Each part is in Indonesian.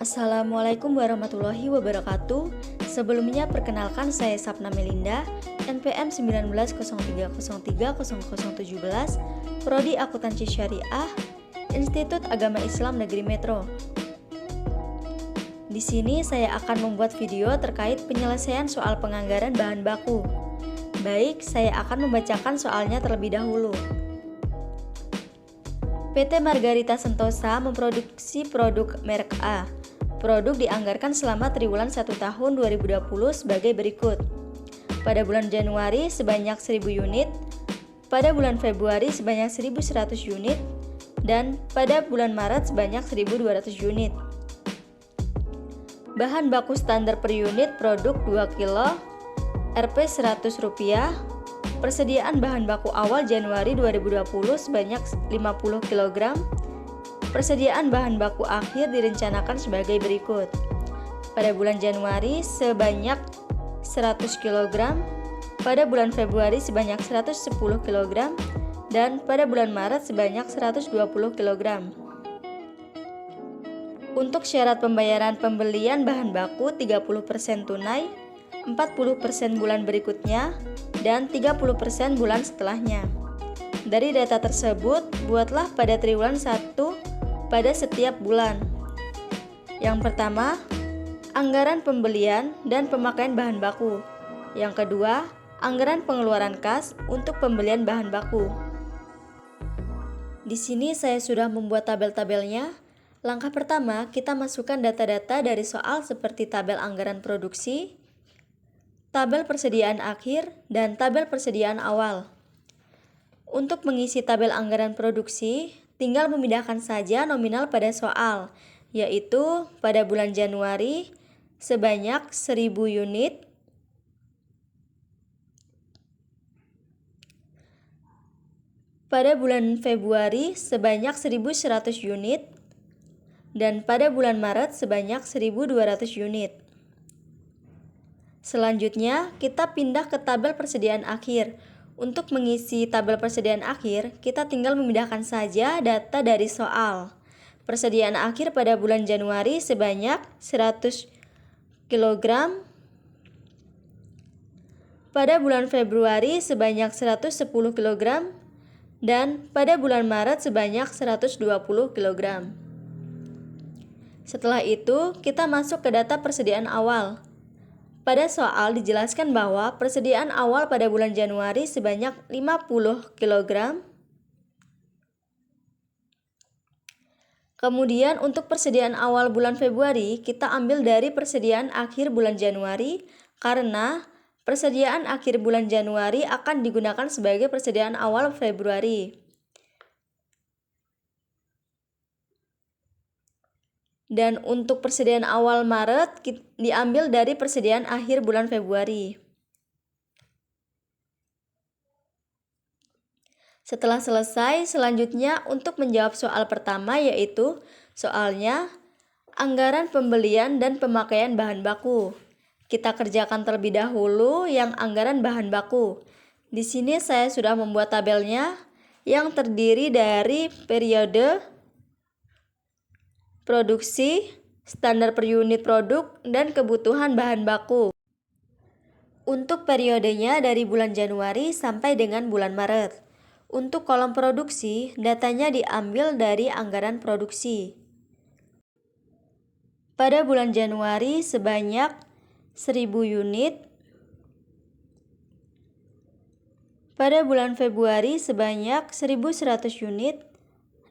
Assalamualaikum warahmatullahi wabarakatuh. Sebelumnya perkenalkan saya Sapna Melinda, NPM 1903030017, Prodi Akuntansi Syariah, Institut Agama Islam Negeri Metro. Di sini saya akan membuat video terkait penyelesaian soal penganggaran bahan baku. Baik, saya akan membacakan soalnya terlebih dahulu. PT Margarita Sentosa memproduksi produk merek A. Produk dianggarkan selama triwulan 1 tahun 2020 sebagai berikut. Pada bulan Januari sebanyak 1000 unit, pada bulan Februari sebanyak 1100 unit, dan pada bulan Maret sebanyak 1200 unit. Bahan baku standar per unit produk 2 kg, Rp Rp100. Persediaan bahan baku awal Januari 2020 sebanyak 50 kg. Persediaan bahan baku akhir direncanakan sebagai berikut. Pada bulan Januari sebanyak 100 kg, pada bulan Februari sebanyak 110 kg, dan pada bulan Maret sebanyak 120 kg. Untuk syarat pembayaran pembelian bahan baku 30% tunai, 40% bulan berikutnya, dan 30% bulan setelahnya. Dari data tersebut, buatlah pada triwulan 1 pada setiap bulan. Yang pertama, anggaran pembelian dan pemakaian bahan baku. Yang kedua, anggaran pengeluaran kas untuk pembelian bahan baku. Di sini saya sudah membuat tabel-tabelnya. Langkah pertama, kita masukkan data-data dari soal seperti tabel anggaran produksi, tabel persediaan akhir, dan tabel persediaan awal. Untuk mengisi tabel anggaran produksi, tinggal memindahkan saja nominal pada soal, yaitu pada bulan Januari sebanyak 1000 unit, pada bulan Februari sebanyak 1100 unit, dan pada bulan Maret sebanyak 1200 unit. Selanjutnya, kita pindah ke tabel persediaan akhir. Untuk mengisi tabel persediaan akhir, kita tinggal memindahkan saja data dari soal. Persediaan akhir pada bulan Januari sebanyak 100 kg, pada bulan Februari sebanyak 110 kg, dan pada bulan Maret sebanyak 120 kg. Setelah itu, kita masuk ke data persediaan awal. Pada soal dijelaskan bahwa persediaan awal pada bulan Januari sebanyak 50 kg. Kemudian untuk persediaan awal bulan Februari, kita ambil dari persediaan akhir bulan Januari karena persediaan akhir bulan Januari akan digunakan sebagai persediaan awal Februari. Dan untuk persediaan awal Maret diambil dari persediaan akhir bulan Februari. Setelah selesai, selanjutnya untuk menjawab soal pertama yaitu soalnya anggaran pembelian dan pemakaian bahan baku. Kita kerjakan terlebih dahulu yang anggaran bahan baku. Di sini saya sudah membuat tabelnya yang terdiri dari periode produksi, standar per unit produk, dan kebutuhan bahan baku. Untuk periodenya dari bulan Januari sampai dengan bulan Maret. Untuk kolom produksi, datanya diambil dari anggaran produksi. Pada bulan Januari sebanyak 1000 unit, pada bulan Februari sebanyak 1100 unit,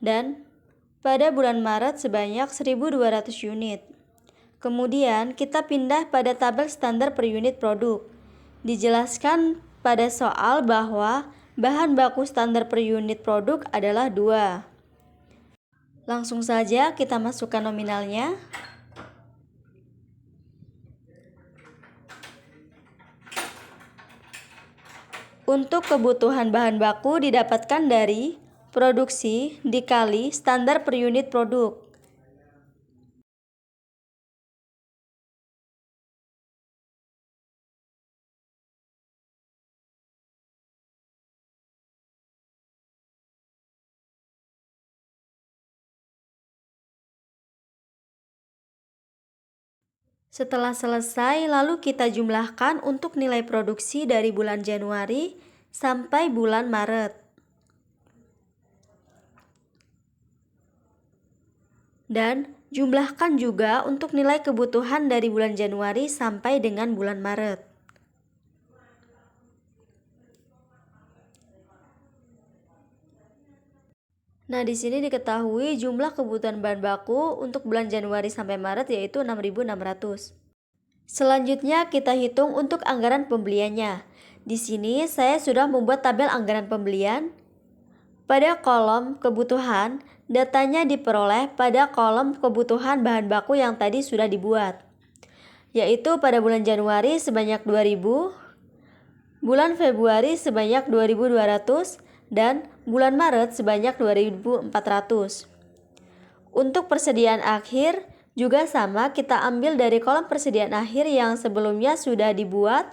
dan pada bulan Maret sebanyak 1200 unit. Kemudian kita pindah pada tabel standar per unit produk. Dijelaskan pada soal bahwa bahan baku standar per unit produk adalah 2. Langsung saja kita masukkan nominalnya. Untuk kebutuhan bahan baku didapatkan dari produksi dikali standar per unit produk. Setelah selesai, lalu kita jumlahkan untuk nilai produksi dari bulan Januari sampai bulan Maret. Dan jumlahkan juga untuk nilai kebutuhan dari bulan Januari sampai dengan bulan Maret. Nah, di sini diketahui jumlah kebutuhan bahan baku untuk bulan Januari sampai Maret yaitu 6.600. Selanjutnya kita hitung untuk anggaran pembeliannya. Di sini saya sudah membuat tabel anggaran pembelian. Pada kolom kebutuhan, datanya diperoleh pada kolom kebutuhan bahan baku yang tadi sudah dibuat, yaitu pada bulan Januari sebanyak 2.000, bulan Februari sebanyak 2.200, dan bulan Maret sebanyak 2.400. Untuk persediaan akhir juga sama, kita ambil dari kolom persediaan akhir yang sebelumnya sudah dibuat.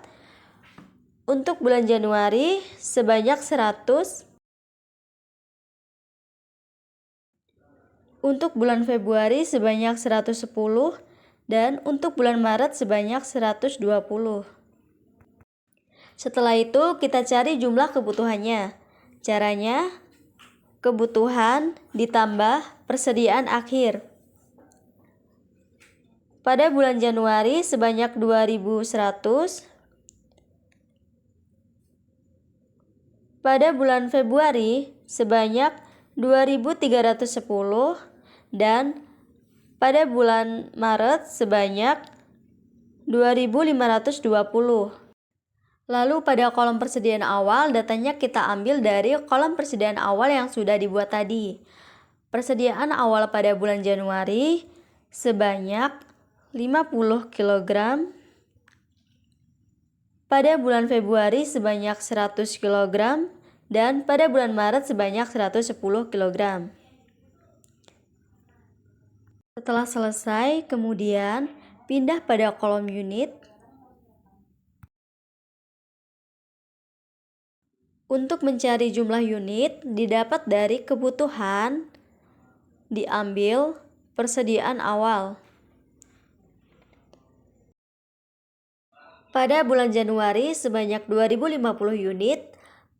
Untuk bulan Januari sebanyak 100, untuk bulan Februari sebanyak 110, dan untuk bulan Maret sebanyak 120. Setelah itu kita cari jumlah kebutuhannya. Caranya, kebutuhan ditambah persediaan akhir. Pada bulan Januari sebanyak 2.100, pada bulan Februari sebanyak 2.310, dan pada bulan Maret sebanyak 2.520. Lalu pada kolom persediaan awal, datanya kita ambil dari kolom persediaan awal yang sudah dibuat tadi. Persediaan awal pada bulan Januari sebanyak 50 kg, pada bulan Februari sebanyak 100 kg, dan pada bulan Maret sebanyak 110 kg. Setelah selesai, kemudian pindah pada kolom unit. Untuk mencari jumlah unit, didapat dari kebutuhan, diambil persediaan awal. Pada bulan Januari sebanyak 2.050 unit,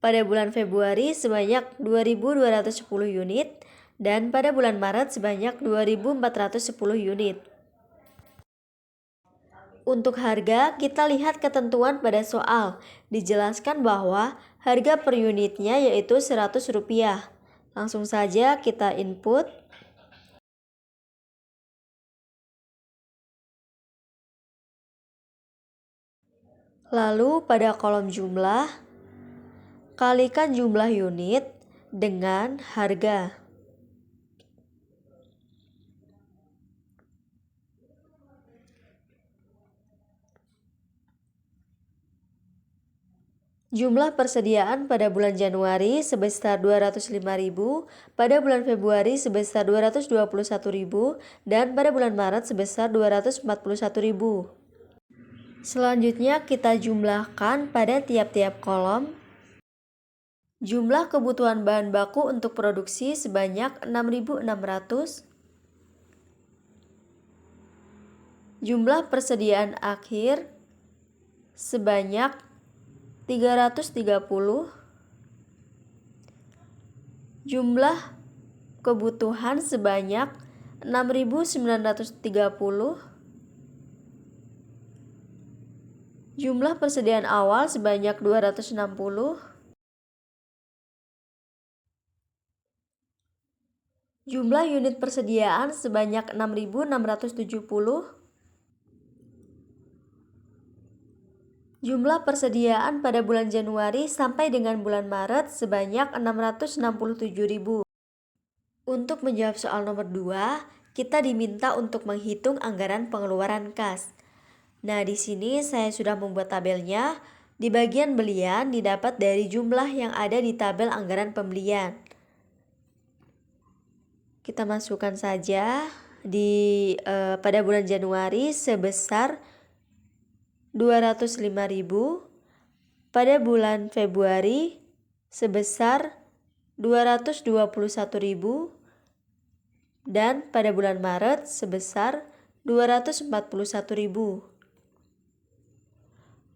pada bulan Februari sebanyak 2.210 unit, dan pada bulan Maret sebanyak 2.410 unit. Untuk harga, kita lihat ketentuan pada soal. Dijelaskan bahwa harga per unitnya yaitu Rp100. Langsung saja kita input. Lalu pada kolom jumlah, kalikan jumlah unit dengan harga. Jumlah persediaan pada bulan Januari sebesar 205.000, pada bulan Februari sebesar 221.000, dan pada bulan Maret sebesar 241.000. Selanjutnya kita jumlahkan pada tiap-tiap kolom. Jumlah kebutuhan bahan baku untuk produksi sebanyak 6.600. Jumlah persediaan akhir sebanyak 330. Jumlah kebutuhan sebanyak 6.930. Jumlah persediaan awal sebanyak 260. Jumlah unit persediaan sebanyak 6.670. Jumlah persediaan pada bulan Januari sampai dengan bulan Maret sebanyak 667.000. Untuk menjawab soal nomor 2, kita diminta untuk menghitung anggaran pengeluaran kas. Nah, di sini saya sudah membuat tabelnya. Di bagian belian didapat dari jumlah yang ada di tabel anggaran pembelian. Kita masukkan saja pada bulan Januari sebesar 205.000, pada bulan Februari sebesar 221.000, dan pada bulan Maret sebesar 241.000.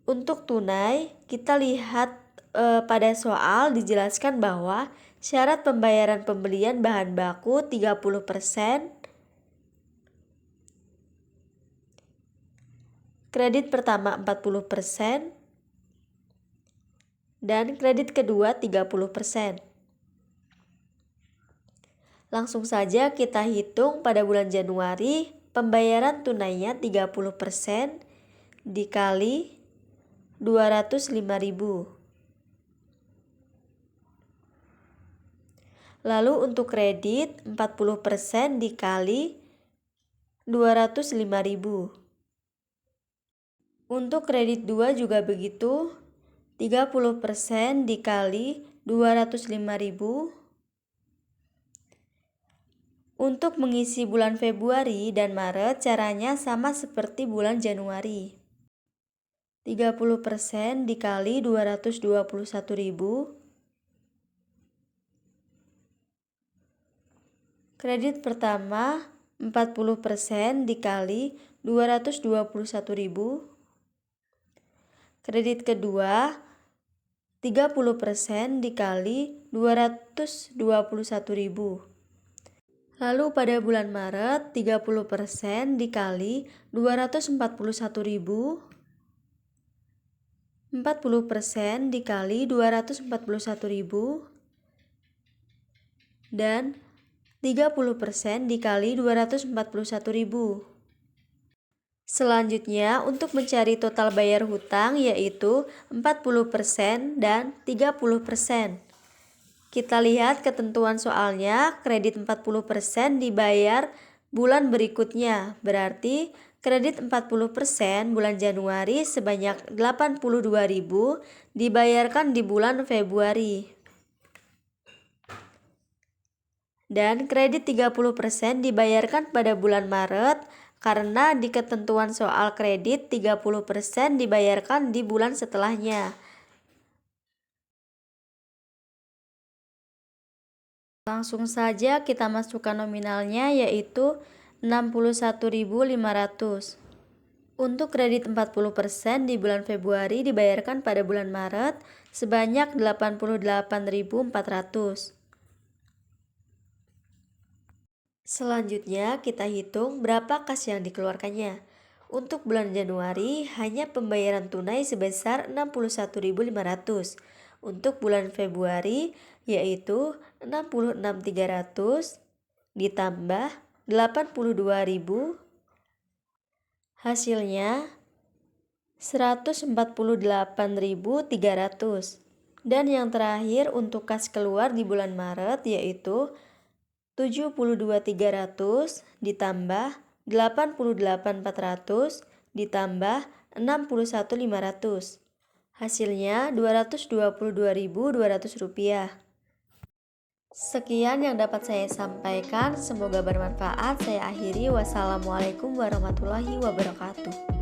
Untuk tunai, kita lihat pada soal dijelaskan bahwa syarat pembayaran pembelian bahan baku 30%, kredit pertama 40%, dan kredit kedua 30%. Langsung saja kita hitung pada bulan Januari, pembayaran tunainya 30% dikali 205.000. Lalu untuk kredit 40% dikali 205.000. Untuk kredit 2 juga begitu, 30% dikali 205.000. Untuk mengisi bulan Februari dan Maret caranya sama seperti bulan Januari. 30% dikali 221.000. Kredit pertama 40% dikali 221.000. Kredit kedua 30% dikali 221.000. Lalu pada bulan Maret 30% dikali 241.000. 40% dikali 241.000 dan 30% dikali 241.000. Selanjutnya untuk mencari total bayar hutang yaitu 40% dan 30%. Kita lihat ketentuan soalnya, kredit 40% dibayar bulan berikutnya, berarti kredit 40% bulan Januari sebanyak 82.000 dibayarkan di bulan Februari. Dan kredit 30% dibayarkan pada bulan Maret karena di ketentuan soal kredit 30% dibayarkan di bulan setelahnya. Langsung saja kita masukkan nominalnya yaitu 61.500. Untuk kredit 40% di bulan Februari dibayarkan pada bulan Maret sebanyak 88.400. Selanjutnya kita hitung berapa kas yang dikeluarkannya. Untuk bulan Januari hanya pembayaran tunai sebesar 61.500. Untuk bulan Februari yaitu 66.300 ditambah 82.000, hasilnya 148.300. Dan yang terakhir untuk kas keluar di bulan Maret yaitu 72.300 ditambah 88.400 ditambah 61.500. Hasilnya Rp222.200. Sekian yang dapat saya sampaikan, semoga bermanfaat. Saya akhiri, wassalamualaikum warahmatullahi wabarakatuh.